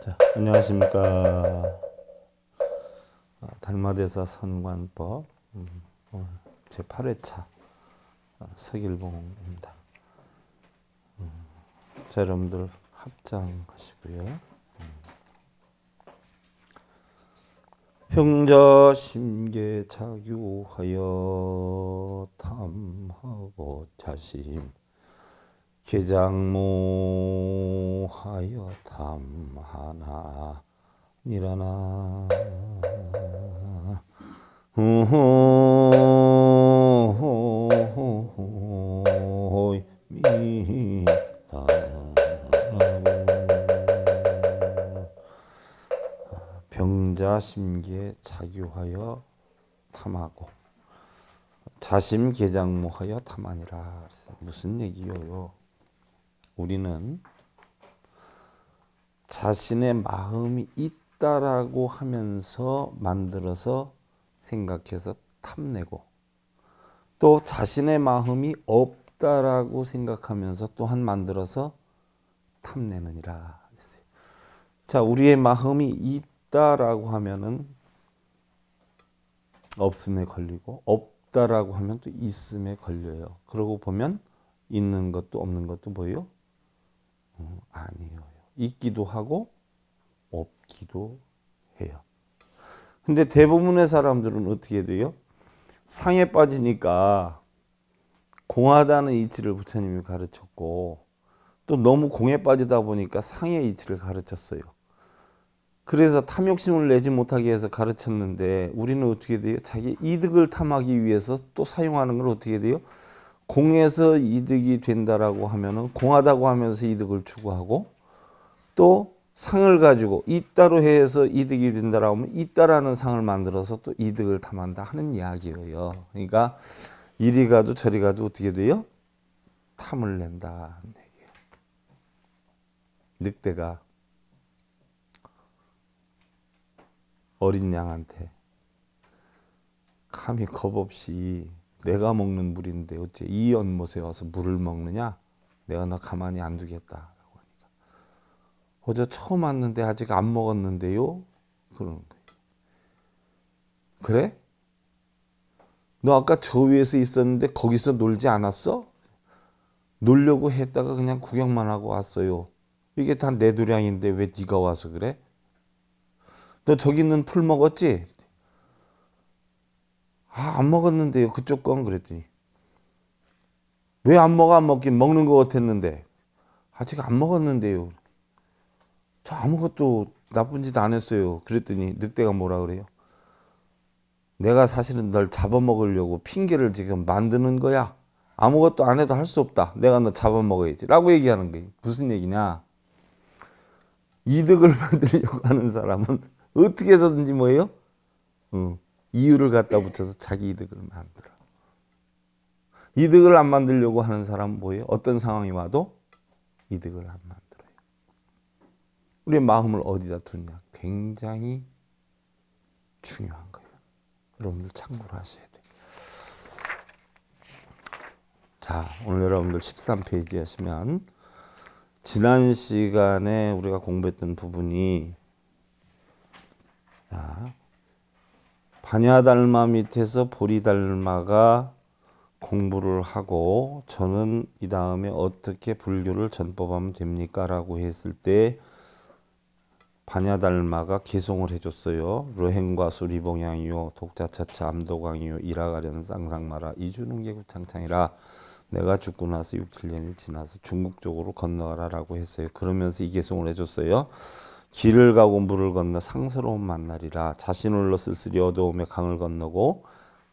자, 안녕하십니까. 달마대사 선관법 제 8회차 서길봉입니다. 자, 여러분들 합장하시고요. 형자 심계 자규하여 탐하고 자심 개장모하여 탐하나 니라나 미다 병자심기에 자규하여 탐하고 자심 개장모하여 탐하니라. 무슨 얘기요? 우리는 자신의 마음이 있다라고 하면서 만들어서 생각해서 탐내고, 또 자신의 마음이 없다라고 생각하면서 또한 만들어서 탐내느니라. 자, 우리의 마음이 있다라고 하면은 없음에 걸리고, 없다라고 하면 또 있음에 걸려요. 그러고 보면 있는 것도 없는 것도 뭐예요? 아니에요. 있기도 하고 없기도 해요. 근데 대부분의 사람들은 어떻게 돼요? 상에 빠지니까 공하다는 이치를 부처님이 가르쳤고, 또 너무 공에 빠지다 보니까 상의 이치를 가르쳤어요. 그래서 탐욕심을 내지 못하게 해서 가르쳤는데, 우리는 어떻게 돼요? 자기 이득을 탐하기 위해서 또 사용하는 걸 어떻게 돼요? 공에서 이득이 된다라고 하면은 공하다고 하면서 이득을 추구하고, 또 상을 가지고 있다로 해서 이득이 된다라고 하면 있다라는 상을 만들어서 또 이득을 탐한다 하는 이야기예요. 그러니까 이리 가도 저리 가도 어떻게 돼요? 탐을 낸다 하는 얘기예요. 늑대가 어린 양한테 감히 겁없이 내가 먹는 물인데 어째 이 연못에 와서 물을 먹느냐? 내가 너 가만히 안 두겠다. 어제 처음 왔는데 아직 안 먹었는데요? 그러는 거예요. 그래? 너 아까 저 위에서 있었는데 거기서 놀지 않았어? 놀려고 했다가 그냥 구경만 하고 왔어요. 이게 다 내 도량인데 왜 네가 와서 그래? 너 저기 있는 풀 먹었지? 안 먹었는데요. 그쪽 건 그랬더니 왜 안 먹어? 안 먹긴 먹는 거 같았는데 아직 안 먹었는데요. 저 아무것도 나쁜 짓 안 했어요. 그랬더니 늑대가 뭐라 그래요? 내가 사실은 널 잡아먹으려고 핑계를 지금 만드는 거야. 아무것도 안 해도 할 수 없다. 내가 너 잡아먹어야지 라고 얘기하는 거예요. 무슨 얘기냐? 이득을 만들려고 하는 사람은 어떻게 해서든지 뭐예요? 이유를 갖다 붙여서 자기 이득을 만들어. 이득을 안 만들려고 하는 사람은 뭐예요? 어떤 상황이 와도 이득을 안 만들어요. 우리의 마음을 어디다 두냐? 굉장히 중요한 거예요. 여러분들 참고를 하셔야 돼요. 자, 오늘 여러분들 13페이지 하시면 지난 시간에 우리가 공부했던 부분이, 반야달마 밑에서 보리달마가 공부를 하고 저는 이 다음에 어떻게 불교를 전법하면 됩니까? 라고 했을 때 반야달마가 개송을 해줬어요. 르행과 수리봉양이요 독자차차 암도광이요 이라가련 쌍상마라 이주능계구 창창이라. 내가 죽고 나서 6, 7년이 지나서 중국 쪽으로 건너가라 라고 했어요. 그러면서 이 개송을 해줬어요. 길을 가고 물을 건너 상스러운 만날이라. 자신홀로 쓸쓸히 어두움에 강을 건너고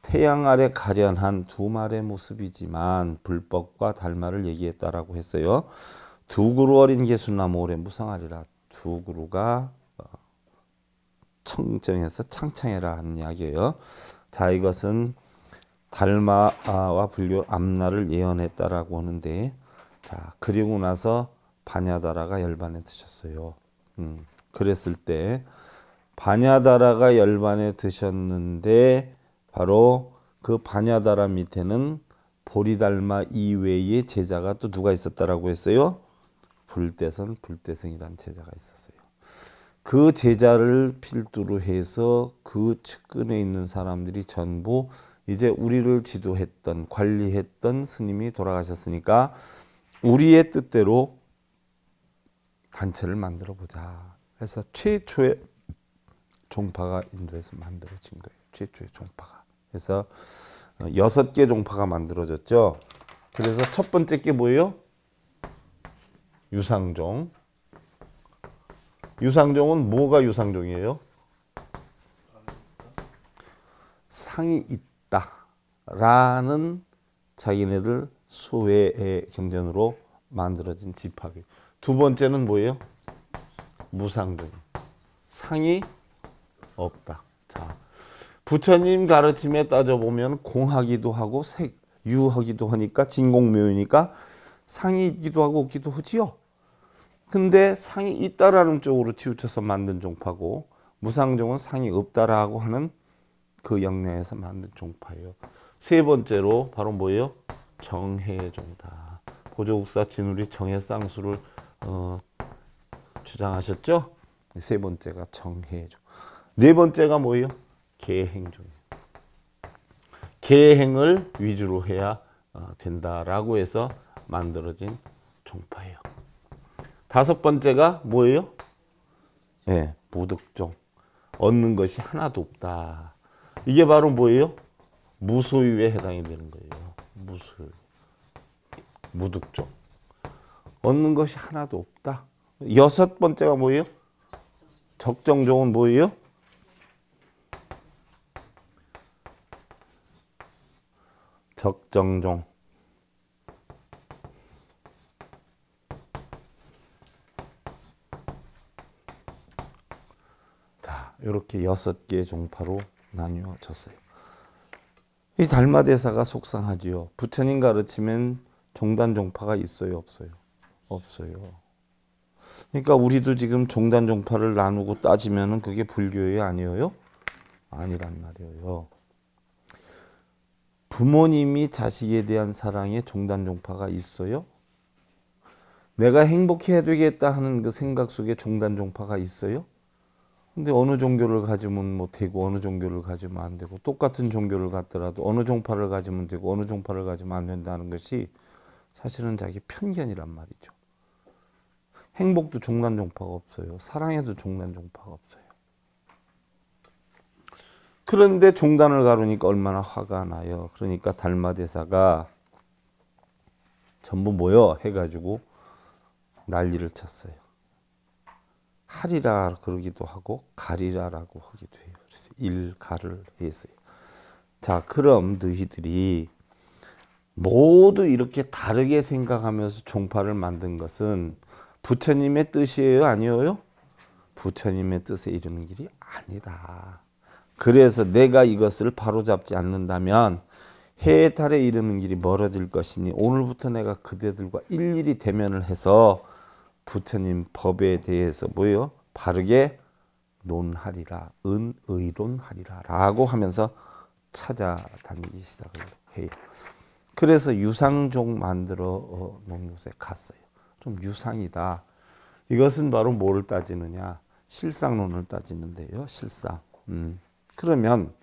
태양 아래 가련한 두 말의 모습이지만 불법과 달마를 얘기했다라고 했어요. 두 그루 어린 개수나무 오래 무상하리라. 두 그루가 청정해서 창창해라 하는 이야기예요. 자, 이것은 달마와 불교 앞날을 예언했다라고 하는데, 자, 그리고 나서 반야다라가 열반에 드셨어요. 그랬을 때 반야다라가 열반에 드셨는데 바로 그 반야다라 밑에는 보리달마 이외의 제자가 또 누가 있었다라고 했어요? 불대선 불대승이라는 제자가 있었어요. 그 제자를 필두로 해서 그 측근에 있는 사람들이 전부 이제 우리를 지도했던 관리했던 스님이 돌아가셨으니까 우리의 뜻대로 단체를 만들어 보자. 그래서 최초의 종파가 인도에서 만들어진 거예요. 최초의 종파가. 그래서 6개 종파가 만들어졌죠. 그래서 첫 번째 게 뭐예요? 유상종. 유상종은 뭐가 유상종이에요? 상이 있다라는 자기네들 소외의 경전으로 만들어진 집합이에요. 두 번째는 뭐예요? 무상종. 상이 없다. 자, 부처님 가르침에 따져보면 공하기도 하고 유하기도 하니까 진공묘이니까 상이 있기도 하고 없기도 하지요. 근데 상이 있다라는 쪽으로 치우쳐서 만든 종파고 무상종은 상이 없다라고 하는 그 역량에서 만든 종파예요. 세 번째로 바로 뭐예요? 정해종다. 보조국사 진울이 정해쌍수를 주장하셨죠? 세 번째가 정해종. 네 번째가 뭐예요? 계행종이에요. 계행을 위주로 해야 된다라고 해서 만들어진 종파예요. 다섯 번째가 뭐예요? 네, 무득종. 얻는 것이 하나도 없다. 이게 바로 뭐예요? 무소유에 해당이 되는 거예요. 무소유. 무득종. 얻는 것이 하나도 없다. 여섯 번째가 뭐예요? 적정종은 뭐예요? 적정종. 자, 이렇게 6개의 종파로 나뉘어졌어요. 이 달마대사가 속상하지요. 부처님 가르치면 종단 종파가 있어요, 없어요? 없어요. 그러니까 우리도 지금 종단 종파를 나누고 따지면은 그게 불교예요, 아니에요? 아니란 말이에요. 부모님이 자식에 대한 사랑에 종단 종파가 있어요? 내가 행복해야 되겠다 하는 그 생각 속에 종단 종파가 있어요? 근데 어느 종교를 가지면 뭐 되고 어느 종교를 가지면 안 되고 똑같은 종교를 갖더라도 어느 종파를 가지면 되고 어느 종파를 가지면 안 된다는 것이 사실은 자기 편견이란 말이죠. 행복도 종단 종파가 없어요. 사랑에도 종단 종파가 없어요. 그런데 종단을 가르니까 얼마나 화가 나요. 그러니까 달마대사가 전부 모여 해가지고 난리를 쳤어요. 하리라 그러기도 하고 가리라라고 하기도 해요. 그래서 일가를 했어요. 자, 그럼 너희들이 모두 이렇게 다르게 생각하면서 종파를 만든 것은 부처님의 뜻이에요, 아니에요? 부처님의 뜻에 이르는 길이 아니다. 그래서 내가 이것을 바로잡지 않는다면 해에 달에 이르는 길이 멀어질 것이니 오늘부터 내가 그대들과 일일이 대면을 해서 부처님 법에 대해서 뭐예요? 바르게 논하리라, 의론하리라 라고 하면서 찾아다니기 시작을 해요. 그래서 유상종 만들어 놓은 곳에 갔어요. 좀 유상이다. 이것은 바로 뭐를 따지느냐? 실상론을 따지는데요. 실상. 그러면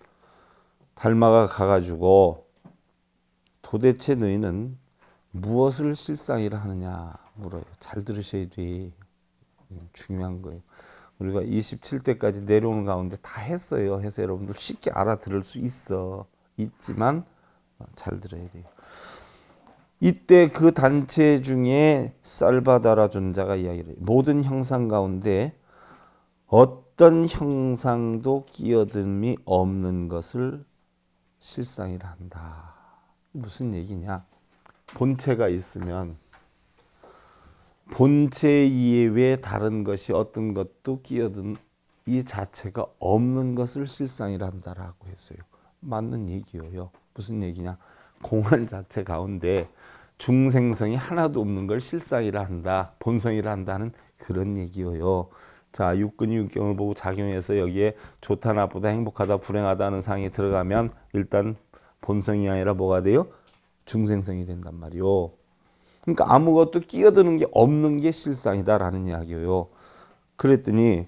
달마가 가가지고 도대체 너희는 무엇을 실상이라 하느냐 물어요. 잘 들으셔야 돼. 중요한 거예요. 우리가 27대까지 내려오는 가운데 다 했어요. 해서 여러분들 쉽게 알아들을 수 있지만 잘 들어야 돼요. 이때 그 단체 중에 살바다라 존자가 이야기를 해요. 모든 형상 가운데 어떤 형상도 끼어듦이 없는 것을 실상이라 한다. 무슨 얘기냐? 본체가 있으면 본체 이외에 다른 것이 어떤 것도 끼어든 이 자체가 없는 것을 실상이라 한다라고 했어요. 맞는 얘기예요. 무슨 얘기냐? 공안 자체 가운데 중생성이 하나도 없는 걸 실상이라 한다, 본성이라 한다는 그런 얘기예요. 자, 육근이 육경을 보고 작용해서 여기에 좋다, 나쁘다, 행복하다, 불행하다는 상이 들어가면 일단 본성이 아니라 뭐가 돼요? 중생성이 된단 말이요. 그러니까 아무것도 끼어드는 게 없는 게 실상이다라는 이야기예요. 그랬더니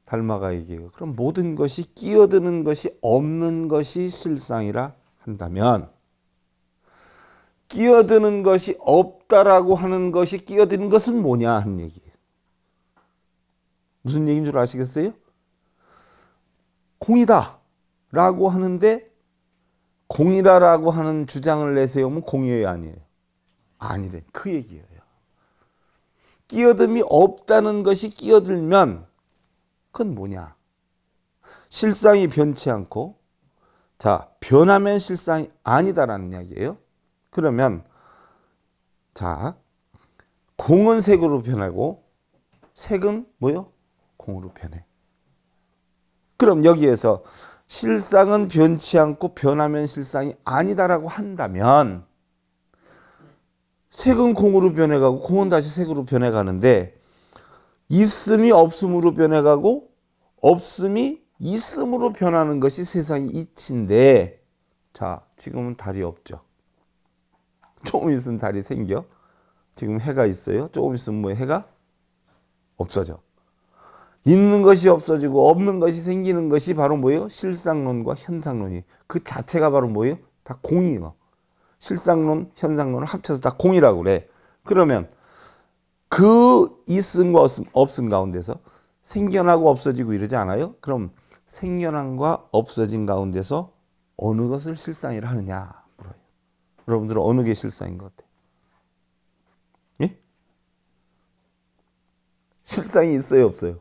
달마가 얘기해요. 그럼 모든 것이 끼어드는 것이 없는 것이 실상이라 한다면 끼어드는 것이 없다라고 하는 것이 끼어드는 것은 뭐냐 하는 얘기예요. 무슨 얘기인 줄 아시겠어요? 공이다 라고 하는데 공이라고 하는 주장을 내세우면 공이에요, 아니에요? 아니래. 그 얘기예요. 끼어듦이 없다는 것이 끼어들면 그건 뭐냐? 실상이 변치 않고 자, 변하면 실상이 아니다라는 이야기예요. 그러면 자, 공은 색으로 변하고 색은 뭐요? 공으로 변해. 그럼 여기에서 실상은 변치 않고 변하면 실상이 아니다라고 한다면 색은 공으로 변해가고 공은 다시 색으로 변해가는데 있음이 없음으로 변해가고 없음이 있음으로 변하는 것이 세상의 이치인데 자, 지금은 달이 없죠. 조금 있으면 달이 생겨. 지금 해가 있어요. 조금 있으면 뭐 해가 없어져. 있는 것이 없어지고 없는 것이 생기는 것이 바로 뭐예요? 실상론과 현상론이. 그 자체가 바로 뭐예요? 다 공이에요. 실상론, 현상론을 합쳐서 다 공이라고 그래. 그러면 그 있음과 없음 가운데서 생겨나고 없어지고 이러지 않아요? 그럼 생겨남과 없어진 가운데서 어느 것을 실상이라 하느냐 물어요. 여러분들은 어느 게 실상인 것 같아요? 예? 실상이 있어요, 없어요?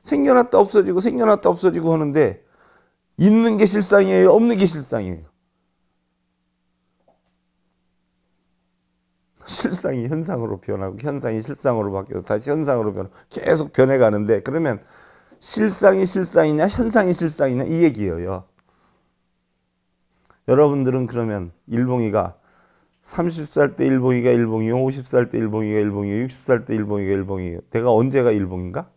생겨났다 없어지고 생겨났다 없어지고 하는데 있는 게 실상이에요? 없는 게 실상이에요? 실상이 현상으로 변하고 현상이 실상으로 바뀌어서 다시 현상으로 변하고 계속 변해가는데 그러면 실상이 실상이냐 현상이 실상이냐 이 얘기예요. 여러분들은 그러면 일봉이가 30살 때 일봉이가 일봉이요, 50살 때 일봉이가 일봉이요, 60살 때 일봉이가 일봉이요. 내가 언제가 일봉인가?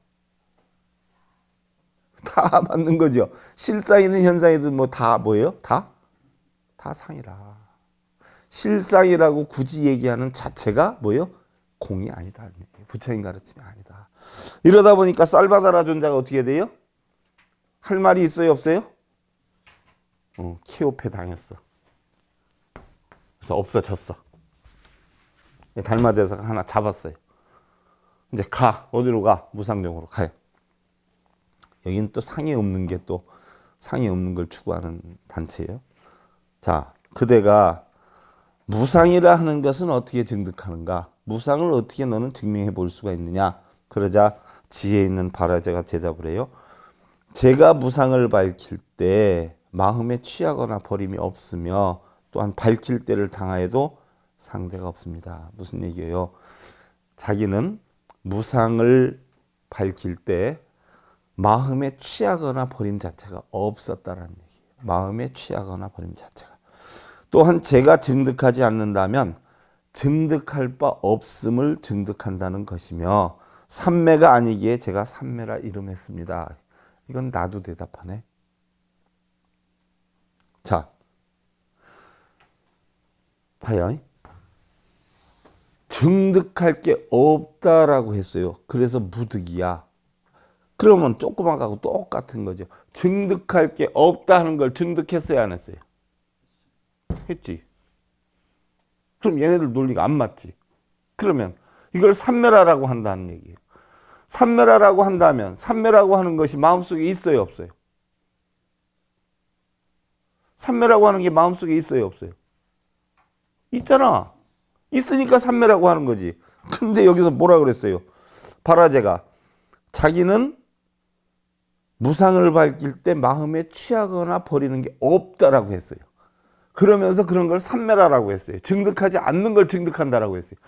다 맞는 거죠. 실상이든 현상이든 뭐 다 뭐예요? 다 상이라. 실상이라고 굳이 얘기하는 자체가 뭐예요? 공이 아니다. 부처님 가르침이 아니다. 이러다 보니까 살바다라 존자가 어떻게 돼요? 할 말이 있어요, 없어요? 키오페 당했어. 그래서 없어졌어. 달마대사가 하나 잡았어요. 이제 가. 어디로 가? 무상정으로 가요. 여기는 또 상이 없는 게 또 상이 없는 걸 추구하는 단체예요. 자, 그대가 무상이라 하는 것은 어떻게 증득하는가? 무상을 어떻게 너는 증명해 볼 수가 있느냐? 그러자 지혜 있는 바라제가 대답을 해요. 제가 무상을 밝힐 때 마음에 취하거나 버림이 없으며 또한 밝힐 때를 당하여도 상대가 없습니다. 무슨 얘기예요? 자기는 무상을 밝힐 때 마음에 취하거나 버림 자체가 없었다라는 얘기예요. 마음에 취하거나 버림 자체가. 또한 제가 증득하지 않는다면 증득할 바 없음을 증득한다는 것이며 삼매가 아니기에 제가 삼매라 이름했습니다. 이건 나도 대답하네. 자, 봐요. 증득할 게 없다라고 했어요. 그래서 무득이야. 그러면 조그만 거하고 똑같은 거죠. 증득할 게 없다는 걸 증득했어요, 안 했어요? 했지. 그럼 얘네들 논리가 안 맞지. 그러면 이걸 삼매라라고 한다는 얘기예요. 삼매라라고 한다면 삼매라고 하는 것이 마음속에 있어요, 없어요? 삼매라고 하는 게 마음속에 있어요, 없어요? 있잖아. 있으니까 삼매라고 하는 거지. 근데 여기서 뭐라 그랬어요? 바라제가 자기는 무상을 밝힐 때 마음에 취하거나 버리는 게 없다라고 했어요. 그러면서 그런 걸 삼매라라고 했어요. 증득하지 않는 걸 증득한다라고 했어요.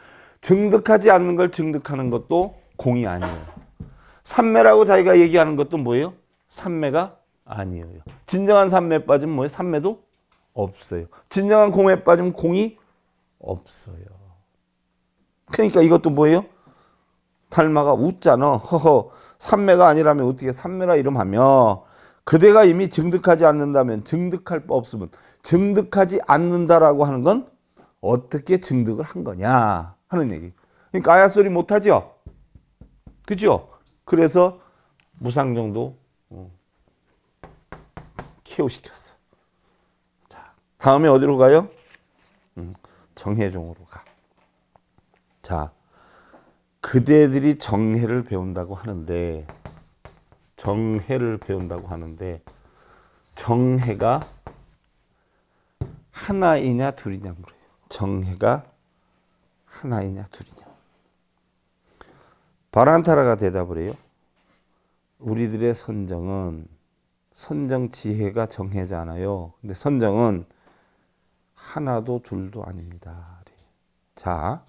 증득하지 않는 걸 증득하는 것도 공이 아니에요. 삼매라고 자기가 얘기하는 것도 뭐예요? 삼매가 아니에요. 진정한 삼매에 빠지면 뭐예요? 삼매도 없어요. 진정한 공에 빠지면 공이 없어요. 그러니까 이것도 뭐예요? 달마가 웃잖아. 허허, 삼매가 아니라면 어떻게 삼매라 이름하며 그대가 이미 증득하지 않는다면 증득할 바 없으면 증득하지 않는다라고 하는 건 어떻게 증득을 한 거냐 하는 얘기. 그러니까 아야 소리 못하죠? 그죠? 그래서 무상정도 KO 시켰어. 자, 다음에 어디로 가요? 정혜종으로 가. 자, 그대들이 정혜를 배운다고 하는데 정혜가 하나이냐 둘이냐 물어요. 정혜가 하나이냐 둘이냐. 바란타라가 대답을 해요. 우리들의 선정은 선정 지혜가 정혜잖아요. 근데 선정은 하나도 둘도 아닙니다. 자,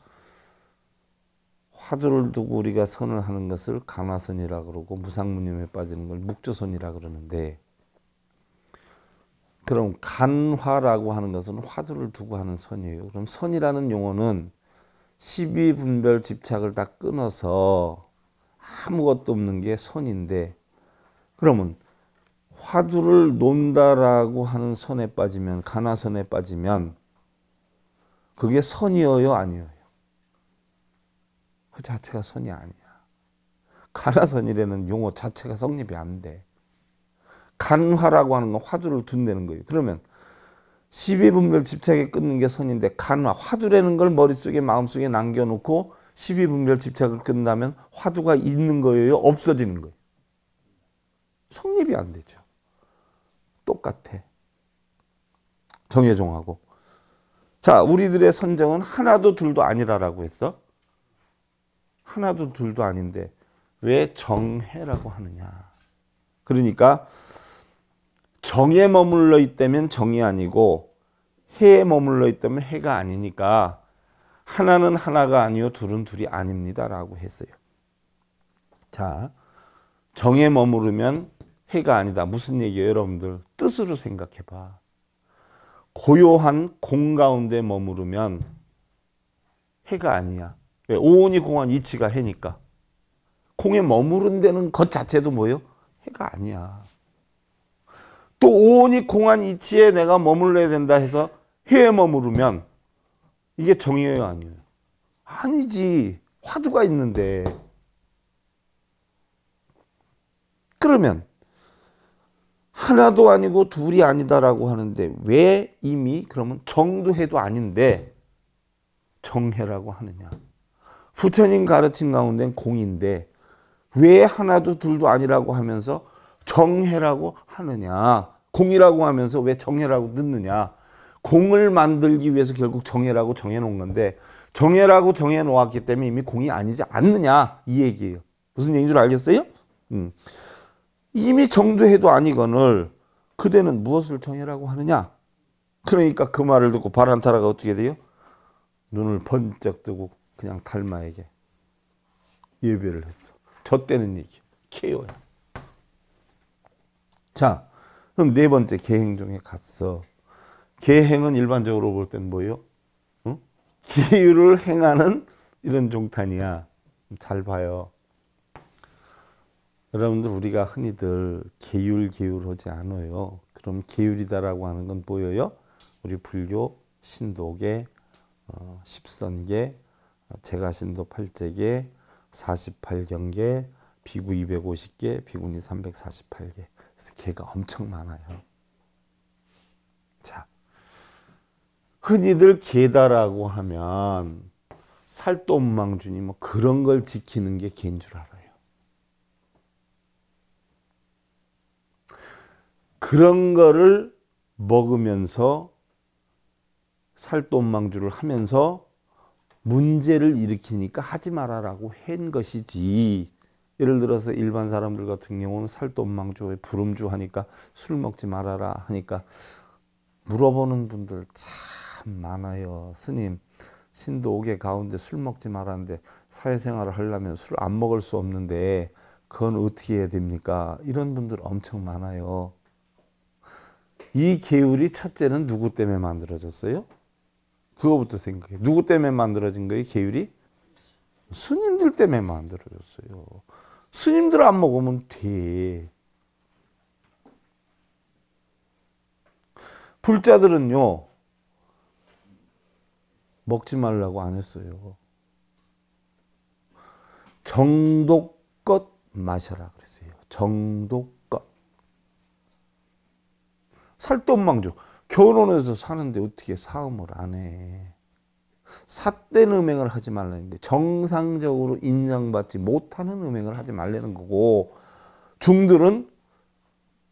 화두를 두고 우리가 선을 하는 것을 간화선이라 그러고 무상무념에 빠지는 걸 묵조선이라 그러는데, 그럼 간화라고 하는 것은 화두를 두고 하는 선이에요. 그럼 선이라는 용어는 시비분별 집착을 다 끊어서 아무것도 없는 게 선인데, 그러면 화두를 논다라고 하는 선에 빠지면, 간화선에 빠지면 그게 선이어요, 아니에요? 그 자체가 선이 아니야. 간화선이라는 용어 자체가 성립이 안 돼. 간화라고 하는 건 화두를 둔다는 거예요. 그러면 시비분별 집착에 끊는 게 선인데, 간화, 화두라는 걸 머릿속에 마음속에 남겨놓고 시비분별 집착을 끊는다면 화두가 있는 거예요, 없어지는 거예요? 성립이 안 되죠. 똑같아. 정혜종하고. 자, 우리들의 선정은 하나도 둘도 아니라고 했어. 하나도 둘도 아닌데 왜 정혜라고 하느냐. 그러니까 정에 머물러 있다면 정이 아니고 해에 머물러 있다면 해가 아니니까 하나는 하나가 아니요 둘은 둘이 아닙니다 라고 했어요. 자, 정에 머무르면 해가 아니다. 무슨 얘기예요, 여러분들? 뜻으로 생각해 봐. 고요한 공 가운데 머무르면 해가 아니야. 왜? 오온이 공한 이치가 해니까. 공에 머무른 데는 것 자체도 뭐예요? 해가 아니야. 또 오온이 공한 이치에 내가 머물러야 된다 해서 해에 머무르면 이게 정이에요, 아니에요? 아니지. 화두가 있는데. 그러면 하나도 아니고 둘이 아니다라고 하는데 왜 이미 그러면 정도 해도 아닌데 정해라고 하느냐. 부처님 가르친 가운데는 공인데 왜 하나도 둘도 아니라고 하면서 정해라고 하느냐. 공이라고 하면서 왜 정해라고 넣느냐. 공을 만들기 위해서 결국 정해라고 정해놓은 건데 정해라고 정해놓았기 때문에 이미 공이 아니지 않느냐 이 얘기예요. 무슨 얘기인 줄 알겠어요? 이미 정도해도 아니거늘 그대는 무엇을 정해라고 하느냐. 그러니까 그 말을 듣고 바란타라가 어떻게 돼요? 눈을 번쩍 뜨고 그냥 달마에게 예배를 했어. 저 때는 얘기 KO야. 자, 그럼 네 번째 계행종에 갔어. 계행은 일반적으로 볼 땐 뭐예요? 응? 기율을 행하는 이런 종탄이야. 잘 봐요. 여러분들 우리가 흔히들 계율하지 않아요. 그럼 계율이다라고 하는 건 보여요? 우리 불교 신도계 10선계 제가신도 8제계 48경계 비구 250개 비구니 348개. 그래서 개가 엄청 많아요. 자, 흔히들 개다라고 하면 살도망주니 뭐 그런 걸 지키는 게 개인 줄 알아요. 그런 거를 먹으면서 살도망주를 하면서 문제를 일으키니까 하지 말아라고 한 것이지. 예를 들어서 일반 사람들 같은 경우는 살도망주, 불음주 하니까 술 먹지 말아라 하니까 물어보는 분들 참 많아요. 스님, 신도 5개 가운데 술 먹지 말았는데 사회생활을 하려면 술 안 먹을 수 없는데 그건 어떻게 해야 됩니까? 이런 분들 엄청 많아요. 이 계율이 첫째는 누구 때문에 만들어졌어요? 그거부터 생각해. 누구 때문에 만들어진 거예요? 계율이? 스님들 때문에 만들어졌어요. 스님들 안 먹으면 돼. 불자들은요 먹지 말라고 안 했어요. 정독껏 마셔라 그랬어요. 정도껏. 살돈망조. 결혼해서 사는데 어떻게 사음을 안 해. 삿된 음행을 하지 말라는 게 정상적으로 인정받지 못하는 음행을 하지 말라는 거고, 중들은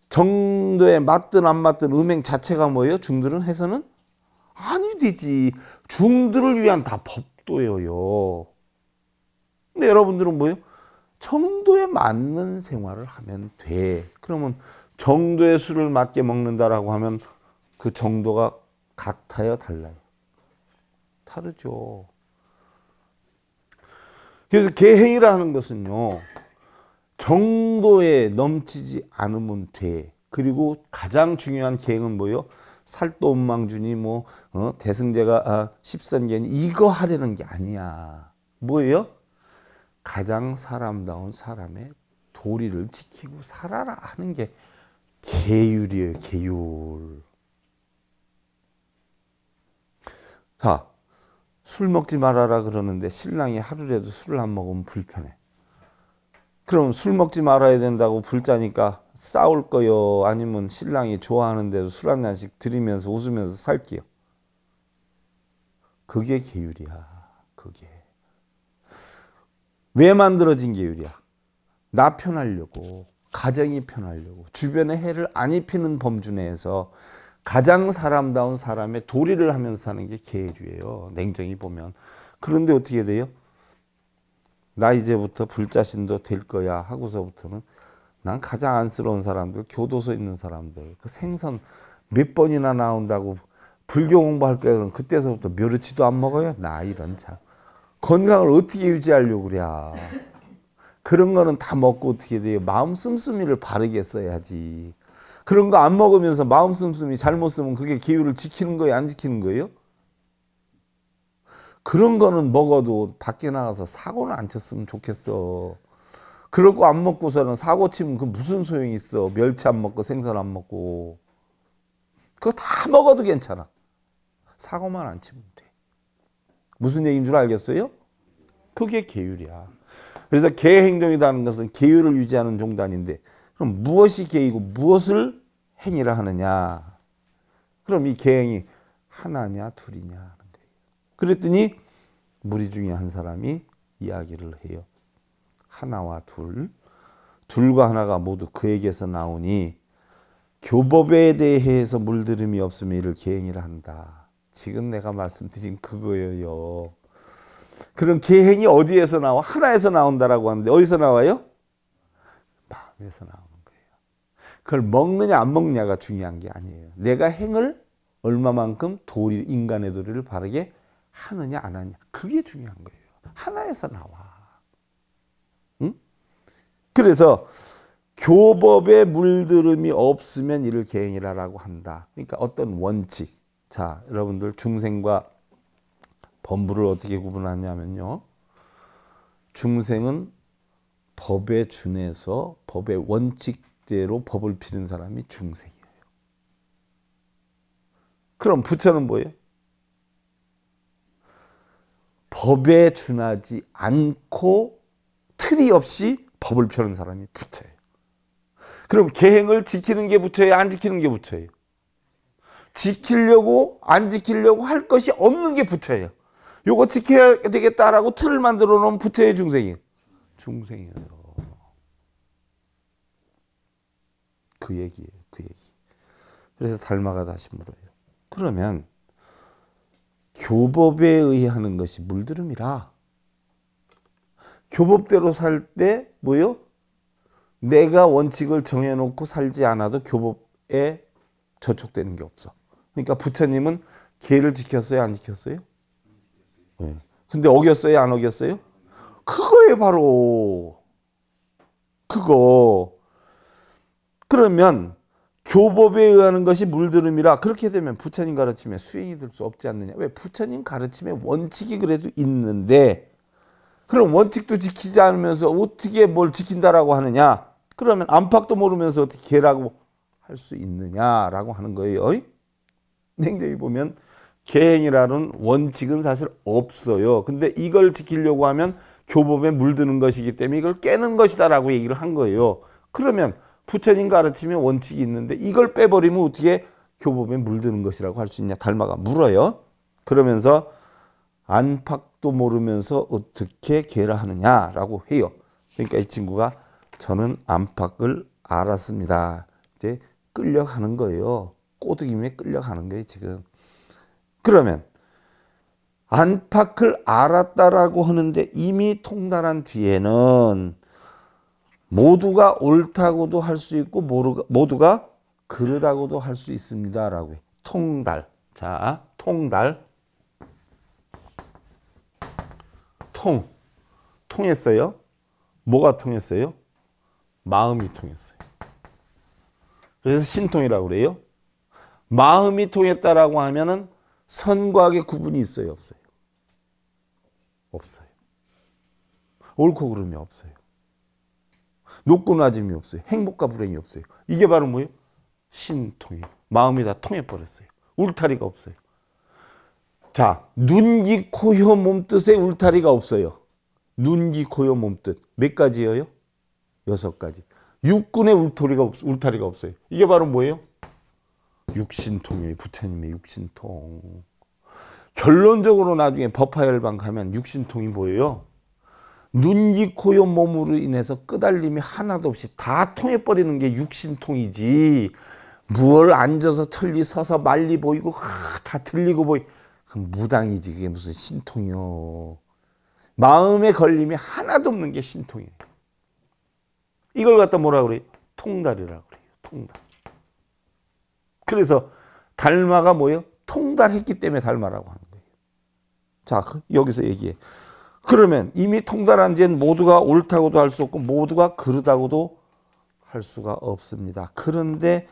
정도에 맞든 안 맞든 음행 자체가 뭐예요? 중들은 해서는 아니 되지. 중들을 위한 다 법도예요. 근데 여러분들은 뭐예요? 정도에 맞는 생활을 하면 돼. 그러면 정도의 술을 맞게 먹는다라고 하면 그 정도가 같아요, 달라요? 다르죠. 그래서 계행이라는 것은요, 정도에 넘치지 않으면 돼. 그리고 가장 중요한 계행은 뭐예요? 살도원망주니 대승제가 십선계니 이거 하려는 게 아니야. 뭐예요? 가장 사람다운 사람의 도리를 지키고 살아라 하는 게 계율이에요. 계율. 자, 술 먹지 말아라 그러는데 신랑이 하루라도 술을 안 먹으면 불편해. 그럼 술 먹지 말아야 된다고 불자니까 싸울 거요? 아니면 신랑이 좋아하는데도 술 한 잔씩 드리면서 웃으면서 살게요? 그게 계율이야. 그게. 왜 만들어진 계율이야? 나 편하려고, 가정이 편하려고, 주변에 해를 안 입히는 범주 내에서 가장 사람다운 사람의 도리를 하면서 사는 게 계율이에요. 냉정히 보면. 그런데 어떻게 돼요? 나 이제부터 불자신도 될 거야 하고서부터는 난 가장 안쓰러운 사람들, 교도소에 있는 사람들, 그 생선 몇 번이나 나온다고 불교 공부할 거야 그럼 그때서부터 멸치도 안 먹어요? 나 이런 참. 건강을 어떻게 유지하려고 그래. 그런 거는 다 먹고 어떻게 돼요? 마음 씀씀이를 바르게 써야지. 그런 거 안 먹으면서 마음 씀씀이 잘못 쓰면 그게 계율을 지키는 거예요? 안 지키는 거예요? 그런 거는 먹어도 밖에 나가서 사고는 안 쳤으면 좋겠어. 그럴 거 안 먹고서는 사고 치면 그 무슨 소용이 있어. 멸치 안 먹고 생선 안 먹고. 그거 다 먹어도 괜찮아. 사고만 안 치면 돼. 무슨 얘기인 줄 알겠어요? 그게 계율이야. 그래서 계행정이라는 것은 계율을 유지하는 종단인데 그럼 무엇이 계이고 무엇을 행위라 하느냐. 그럼 이 계행이 하나냐 둘이냐 하는 거예요. 그랬더니 무리 중에 한 사람이 이야기를 해요. 하나와 둘, 둘과 하나가 모두 그에게서 나오니 교법에 대해서 물들음이 없으면 이를 계행이라 한다. 지금 내가 말씀드린 그거예요. 그럼 계행이 어디에서 나와? 하나에서 나온다라고 하는데 어디서 나와요? 마음에서 나오는 거예요. 그걸 먹느냐 안 먹느냐가 중요한 게 아니에요. 내가 행을 얼마만큼 도리, 인간의 도리를 바르게 하느냐 안 하느냐 그게 중요한 거예요. 하나에서 나와. 응? 그래서 교법에 물들음이 없으면 이를 계행이라고 한다. 그러니까 어떤 원칙. 자, 여러분들 중생과 범부를 어떻게 구분하냐면요. 중생은 법에 준해서 법의 원칙대로 법을 피는 사람이 중생이에요. 그럼 부처는 뭐예요? 법에 준하지 않고 틀이 없이 법을 펴는 사람이 부처예요. 그럼 계행을 지키는 게 부처예요? 안 지키는 게 부처예요? 지키려고 안 지키려고 할 것이 없는 게 부처예요. 요거 지켜야 되겠다라고 틀을 만들어 놓은 부처의 중생이에요. 중생이에요. 그 얘기예요. 그 얘기. 그래서 달마가 다시 물어요. 그러면 교법에 의해 하는 것이 물들음이라. 교법대로 살 때 뭐요? 내가 원칙을 정해놓고 살지 않아도 교법에 저촉되는 게 없어. 그러니까 부처님은 계를 지켰어요? 안 지켰어요? 네. 근데 어겼어요? 안 어겼어요? 그거예요 바로. 그거. 그러면 교법에 의하는 것이 물들음이라 그렇게 되면 부처님 가르침에 수행이 될 수 없지 않느냐. 왜? 부처님 가르침에 원칙이 그래도 있는데 그럼 원칙도 지키지 않으면서 어떻게 뭘 지킨다라고 하느냐. 그러면 안팎도 모르면서 어떻게 계라고 할 수 있느냐라고 하는 거예요. 냉정히 보면 계행이라는 원칙은 사실 없어요. 근데 이걸 지키려고 하면 교범에 물드는 것이기 때문에 이걸 깨는 것이다라고 얘기를 한 거예요. 그러면 부처님 가르치면 원칙이 있는데 이걸 빼버리면 어떻게 교범에 물드는 것이라고 할 수 있냐? 달마가 물어요. 그러면서 안팎도 모르면서 어떻게 계라하느냐라고 해요. 그러니까 이 친구가 저는 안팎을 알았습니다. 이제 끌려가는 거예요. 꼬드김에 끌려가는 거예요, 지금. 그러면 안팎을 알았다라고 하는데 이미 통달한 뒤에는 모두가 옳다고도 할 수 있고 모두가 그르다고도 할 수 있습니다라고 해. 통달. 자, 통달. 통했어요. 뭐가 통했어요? 마음이 통했어요. 그래서 신통이라고 그래요. 마음이 통했다라고 하면은 선과 악의 구분이 있어요, 없어요? 없어요. 옳고 그름이 없어요. 높고 낮음이 없어요. 행복과 불행이 없어요. 이게 바로 뭐예요? 신통이에요. 마음이 다 통해버렸어요. 울타리가 없어요. 자, 눈, 귀, 코, 혀, 몸뜻에 울타리가 없어요. 눈, 귀, 코, 혀, 몸뜻. 몇 가지예요? 6가지. 육군의 울타리가 없어요. 이게 바로 뭐예요? 육신통이에요. 부처님의 육신통. 결론적으로 나중에 법화열반 가면 육신통이 뭐예요? 눈, 귀, 코, 혀, 몸으로 인해서 끄달림이 하나도 없이 다 통해버리는 게 육신통이지. 무얼 앉아서 천리 서서 말리 보이고 다 들리고 보이. 그럼 무당이지. 그게 무슨 신통이요. 마음의 걸림이 하나도 없는 게 신통이에요. 이걸 갖다 뭐라 그래요? 통달이라고 그래요. 통달. 그래서 달마가 뭐예요? 통달했기 때문에 달마라고 하는 거예요. 자, 여기서 얘기해. 그러면 이미 통달한 뒤엔 모두가 옳다고도 할 수 없고 모두가 그르다고도 할 수가 없습니다. 그런데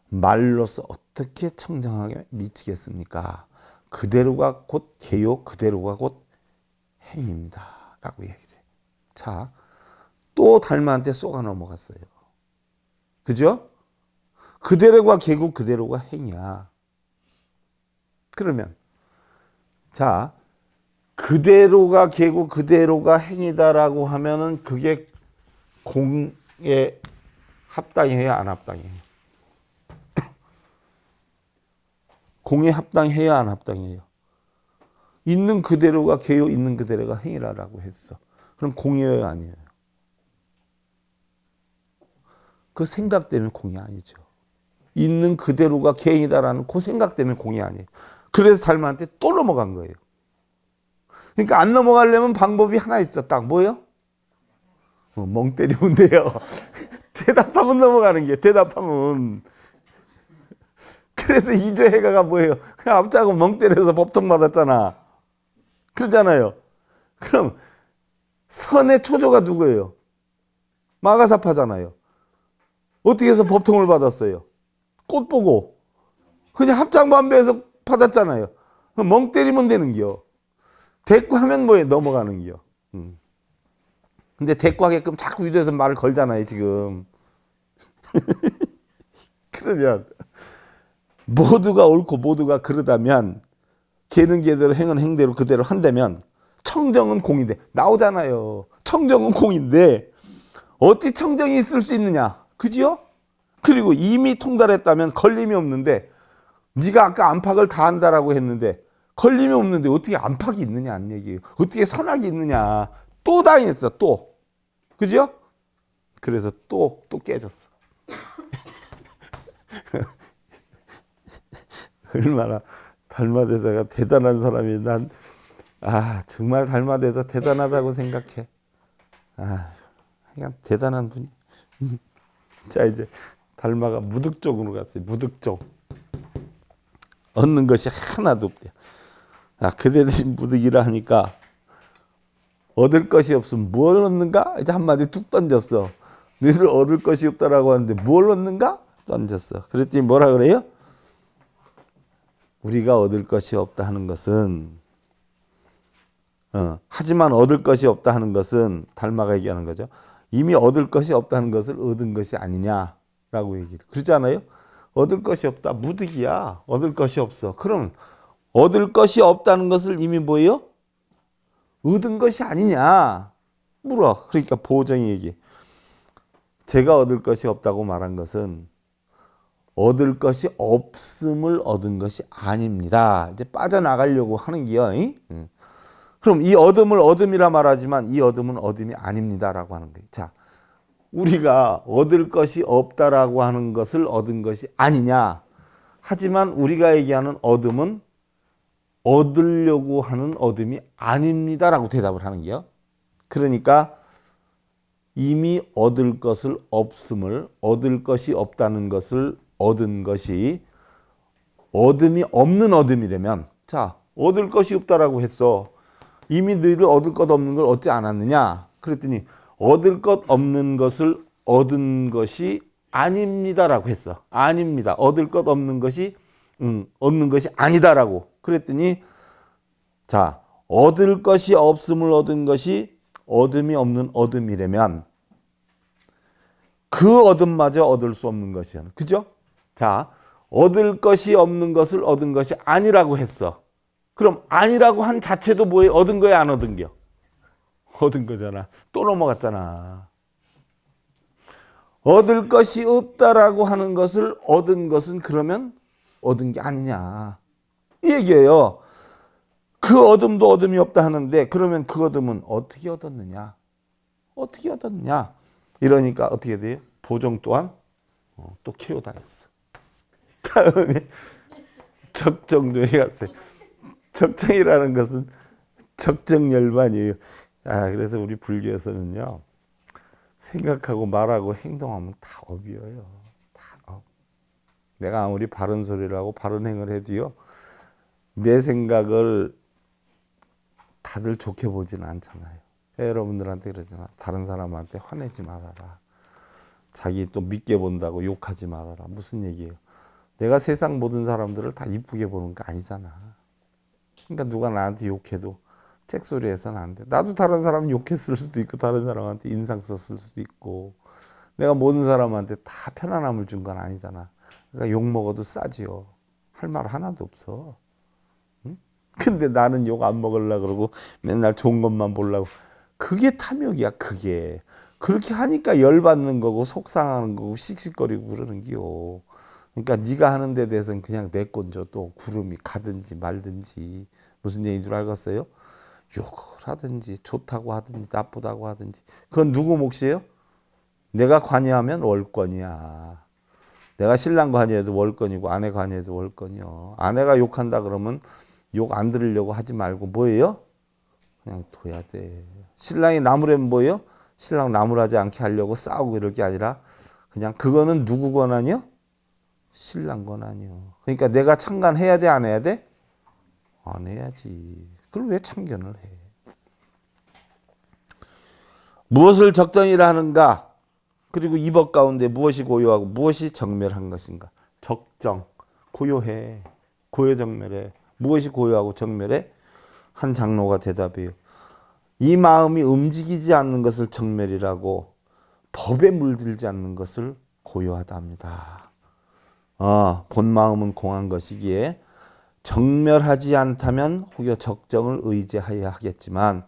말로서 어떻게 청정하게 미치겠습니까? 그대로가 곧 개요, 그대로가 곧 행입니다. 라고 얘기를 해요. 자, 또 달마한테 쏘가 넘어갔어요. 그죠? 그대로가 개고 그대로가 행이야. 그러면 자, 그대로가 개고 그대로가 행이다라고 하면은 그게 공에 합당해야 안 합당해요? 공에 합당해야 안 합당해요? 있는 그대로가 개요, 있는 그대로가 행이라고 했어. 그럼 공이에요, 아니에요? 그 생각 때문에 공이 아니죠. 있는 그대로가 개이다라는 그 생각 때문에 공이 아니에요. 그래서 달마한테 또 넘어간 거예요. 그러니까 안 넘어가려면 방법이 하나 있어. 딱 뭐예요? 멍 때리면 돼요. 대답하면 넘어가는 게 대답하면. 그래서 이조해가가 뭐예요? 그냥 앞자고 멍 때려서 법통 받았잖아. 그러잖아요. 그럼 선의 초조가 누구예요? 마가사파잖아요. 어떻게 해서 법통을 받았어요? 꽃 보고. 그냥 합장반배에서 받았잖아요. 멍 때리면 되는겨. 대꾸하면 뭐예요? 넘어가는겨. 근데 대꾸하게끔 자꾸 유도해서 말을 걸잖아요, 지금. 그러면 모두가 옳고 모두가 그러다면 개는 개대로 행은 행대로 그대로 한다면 청정은 공인데 나오잖아요. 청정은 공인데 어찌 청정이 있을 수 있느냐? 그지요? 그리고 이미 통달했다면 걸림이 없는데 네가 아까 안팎을 다 한다라고 했는데 걸림이 없는데 어떻게 안팎이 있느냐 안 얘기해요. 어떻게 선악이 있느냐. 또 당했어. 또. 그죠? 그래서 또 깨졌어. 얼마나 달마대사가 대단한 사람이 난 정말 달마대사 대단하다고 생각해. 그냥 대단한 분이. 자, 이제 달마가 무득 쪽으로 갔어요. 무득 쪽. 얻는 것이 하나도 없대요. 그대들이 무득이라 하니까 얻을 것이 없으면 뭘 얻는가? 이제 한마디 툭 던졌어. 너희들 얻을 것이 없다라고 하는데 뭘 얻는가? 던졌어. 그랬더니 뭐라 그래요? 우리가 얻을 것이 없다 하는 것은 하지만 얻을 것이 없다 하는 것은 달마가 얘기하는 거죠. 이미 얻을 것이 없다는 것을 얻은 것이 아니냐라고 얘기를. 그렇지 않아요? 얻을 것이 없다. 무득이야. 얻을 것이 없어. 그럼 얻을 것이 없다는 것을 이미 뭐예요? 얻은 것이 아니냐. 물어. 그러니까 보정이 얘기해. 제가 얻을 것이 없다고 말한 것은 얻을 것이 없음을 얻은 것이 아닙니다. 이제 빠져나가려고 하는 게요. 그럼 이 얻음을 얻음이라 말하지만 이 얻음은 얻음이 아닙니다라고 하는 거예요. 자, 우리가 얻을 것이 없다라고 하는 것을 얻은 것이 아니냐. 하지만 우리가 얘기하는 얻음은 얻으려고 하는 얻음이 아닙니다라고 대답을 하는 게요. 그러니까 이미 얻을 것을 없음을 얻을 것이 없다는 것을 얻은 것이 얻음이 없는 얻음이라면, 자, 얻을 것이 없다라고 했어. 이미 너희들 얻을 것 없는 걸 얻지 않았느냐? 그랬더니 얻을 것 없는 것을 얻은 것이 아닙니다라고 했어. 아닙니다. 얻을 것 없는 것이 얻는 것이 아니다라고. 그랬더니 자, 얻을 것이 없음을 얻은 것이 얻음이 없는 얻음이라면 그 얻음마저 얻을 수 없는 것이야. 그죠? 자, 얻을 것이 없는 것을 얻은 것이 아니라고 했어. 그럼 아니라고 한 자체도 뭐예요? 얻은 거야, 안 얻은 겨? 얻은 거잖아. 또 넘어갔잖아. 얻을 것이 없다라고 하는 것을 얻은 것은 그러면 얻은 게 아니냐. 이 얘기예요. 그 얻음도 얻음이 없다 하는데 그러면 그 얻음은 어떻게 얻었느냐? 어떻게 얻었느냐? 이러니까 어떻게 돼요? 보정 또한 또 KO 당했어. 다음에 적정조에 갔어요. 적정이라는 것은 적정열반이에요. 그래서 우리 불교에서는요, 생각하고 말하고 행동하면 다 업이에요. 다 업. 내가 아무리 바른 소리를 하고 바른 행을 해도요, 내 생각을 다들 좋게 보지는 않잖아요. 여러분들한테 그러잖아. 다른 사람한테 화내지 말아라. 자기 또 믿게 본다고 욕하지 말아라. 무슨 얘기예요? 내가 세상 모든 사람들을 다 이쁘게 보는 거 아니잖아. 그러니까 누가 나한테 욕해도 잭소리해서는 안 돼. 나도 다른 사람 욕했을 수도 있고 다른 사람한테 인상 썼을 수도 있고 내가 모든 사람한테 다 편안함을 준 건 아니잖아. 그러니까 욕 먹어도 싸지요. 할 말 하나도 없어. 응? 근데 나는 욕 안 먹으려고 그러고 맨날 좋은 것만 보려고. 그게 탐욕이야. 그게. 그렇게 하니까 열받는 거고 속상하는 거고 씩씩거리고 그러는 기요. 그러니까 네가 하는 데 대해서는 그냥 내 건져 또 구름이 가든지 말든지. 무슨 얘기인 줄 알겠어요? 욕을 하든지 좋다고 하든지 나쁘다고 하든지 그건 누구 몫이에요? 내가 관여하면 월권이야. 내가 신랑 관여해도 월권이고 아내 관여해도 월권이요. 아내가 욕한다 그러면 욕 안 들으려고 하지 말고 뭐예요? 그냥 둬야 돼. 신랑이 나무라면 뭐예요? 신랑 나무라지 않게 하려고 싸우고 이럴 게 아니라 그냥 그거는 누구 권한이요? 신랑 권한이요. 그러니까 내가 참관해야 돼, 안 해야 돼? 안 해야지. 그럼 왜 참견을 해? 무엇을 적정이라 하는가? 그리고 이 법 가운데 무엇이 고요하고 무엇이 정멸한 것인가? 적정, 고요해. 고요정멸해. 무엇이 고요하고 정멸해? 한 장로가 대답해요. 이 마음이 움직이지 않는 것을 정멸이라고 법에 물들지 않는 것을 고요하다 합니다. 본 마음은 공한 것이기에 정멸하지 않다면 혹여 적정을 의지하여야 하겠지만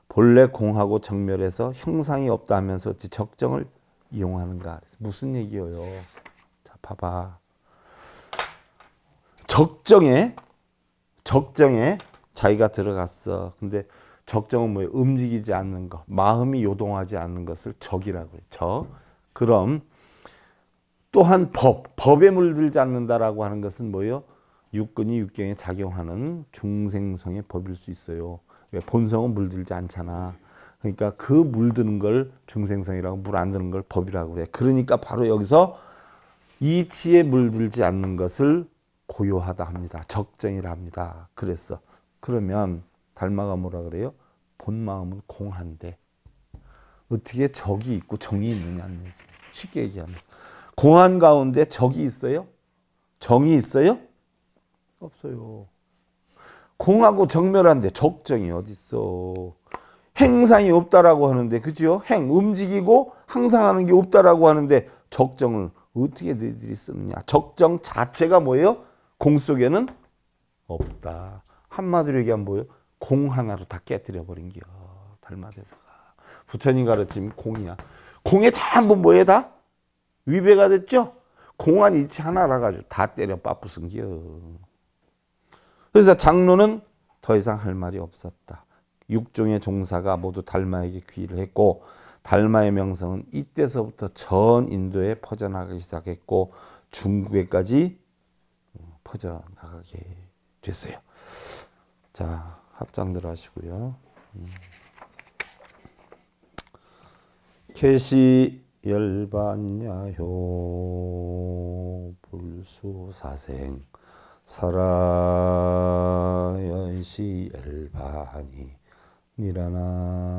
본래 공하고 정멸해서 형상이 없다 하면서 어찌 적정을 이용하는가. 무슨 얘기예요? 자, 봐봐. 적정에 자기가 들어갔어. 근데 적정은 뭐예요? 움직이지 않는 것. 마음이 요동하지 않는 것을 적이라고 해요. 적. 그럼 또한 법에 물들지 않는다라고 하는 것은 뭐예요? 육근이 육경에 작용하는 중생성의 법일 수 있어요. 왜? 본성은 물들지 않잖아. 그러니까 그 물드는 걸 중생성이라고 물 안 드는 걸 법이라고 그래. 그러니까 바로 여기서 이치에 물들지 않는 것을 고요하다 합니다. 적정이라 합니다. 그랬어. 그러면 달마가 뭐라 그래요? 본 마음은 공한데 어떻게 적이 있고 정이 있느냐는 얘기. 쉽게 얘기하면 공한 가운데 적이 있어요? 정이 있어요? 없어요. 공하고 정멸한데 적정이 어디 있어? 행상이 없다라고 하는데, 그죠? 움직이고 항상 하는 게 없다라고 하는데 적정을 어떻게 너희들이 쓰느냐? 적정 자체가 뭐예요? 공 속에는 없다. 한마디로 얘기하면 뭐예요? 공 하나로 다 깨뜨려 버린 게요. 달마대사가. 부처님 가르침이 공이야. 공에 전부 뭐에 다 위배가 됐죠? 공한 이치 하나라 가지고 다 때려 빠부순겨. 그래서 장로는 더 이상 할 말이 없었다. 육종의 종사가 모두 달마에게 귀의를 했고 달마의 명성은 이때서부터 전 인도에 퍼져나가기 시작했고 중국에까지 퍼져나가게 됐어요. 자, 합장들 하시고요. 개시 열반야효 불수사생 사라연시 열반이 니라나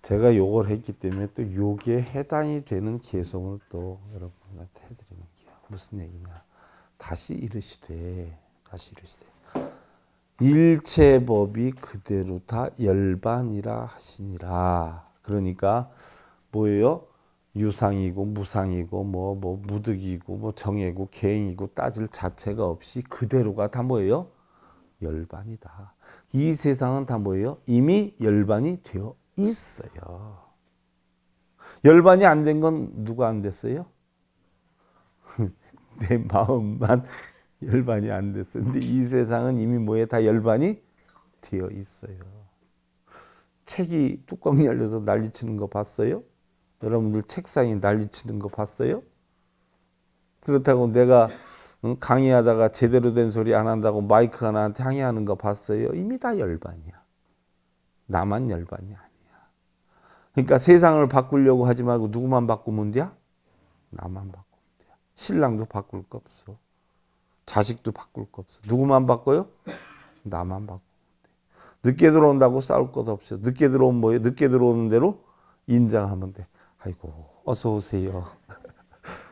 제가 요걸 했기 때문에 또 요게 해당이 되는 개성을 또 여러분한테 해드리는 게 무슨 얘기냐. 다시 이르시되 일체법이 그대로 다 열반이라 하시니라. 그러니까 뭐예요? 유상이고 무상이고 뭐 무득이고 뭐 정예고 개인이고 따질 자체가 없이 그대로가 다 뭐예요? 열반이다. 이 세상은 다 뭐예요? 이미 열반이 되어 있어요. 열반이 안 된 건 누가 안 됐어요? 내 마음만 열반이 안 됐어요. 근데 이 세상은 이미 뭐에 다 열반이 되어 있어요. 책이 뚜껑 열려서 난리치는 거 봤어요? 여러분들 책상이 난리치는 거 봤어요? 그렇다고 내가 강의하다가 제대로 된 소리 안 한다고 마이크가 나한테 항의하는 거 봤어요? 이미 다 열반이야. 나만 열반이 아니야. 그러니까 세상을 바꾸려고 하지 말고 누구만 바꾸면 돼? 나만 바꾸면 돼. 신랑도 바꿀 거 없어. 자식도 바꿀 거 없어. 누구만 바꿔요? 나만 바꾸면 돼. 늦게 들어온다고 싸울 것 없어. 늦게 들어오면 뭐예요? 늦게 들어오는 대로 인정하면 돼. 아이고 어서 오세요.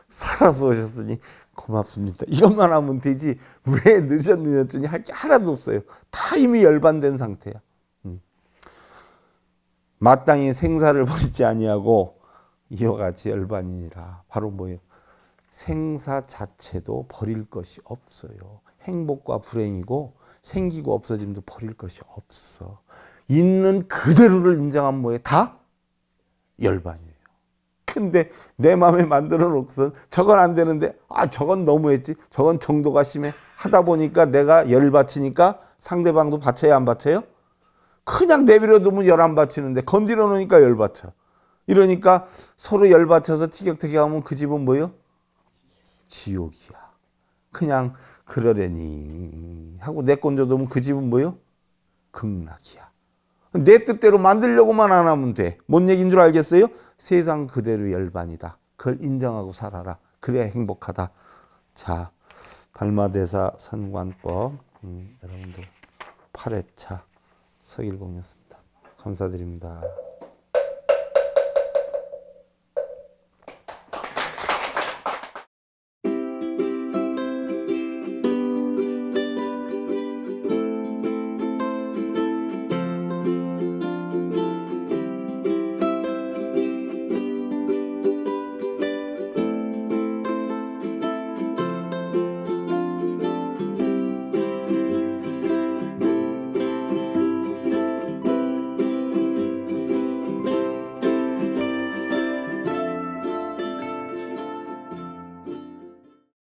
살아서 오셨으니 고맙습니다. 이것만 하면 되지. 왜 늦었느냐 할 게 하나도 없어요. 다 이미 열반된 상태야. 마땅히 생사를 버리지 아니하고 이와 같이 열반이니라. 바로 뭐예요? 생사 자체도 버릴 것이 없어요. 행복과 불행이고 생기고 없어짐도 버릴 것이 없어. 있는 그대로를 인정하면 뭐예요? 다 열반이에요. 근데 내 마음에 만들어 놓고선 저건 안 되는데 저건 너무했지. 저건 정도가 심해. 하다 보니까 내가 열 바치니까 상대방도 바쳐야 안 바쳐요? 그냥 내버려 두면 열 안 바치는데 건드려 놓으니까 열 바쳐. 이러니까 서로 열 바쳐서 티격태격하면 그 집은 뭐예요? 지옥이야. 그냥 그러려니 하고 내 건 줘두면 그 집은 뭐예요? 극락이야. 내 뜻대로 만들려고만 안 하면 돼. 뭔 얘기인 줄 알겠어요? 세상 그대로 열반이다. 그걸 인정하고 살아라. 그래야 행복하다. 자, 달마대사 선관법 여러분들 8회차 서일봉이었습니다. 감사드립니다.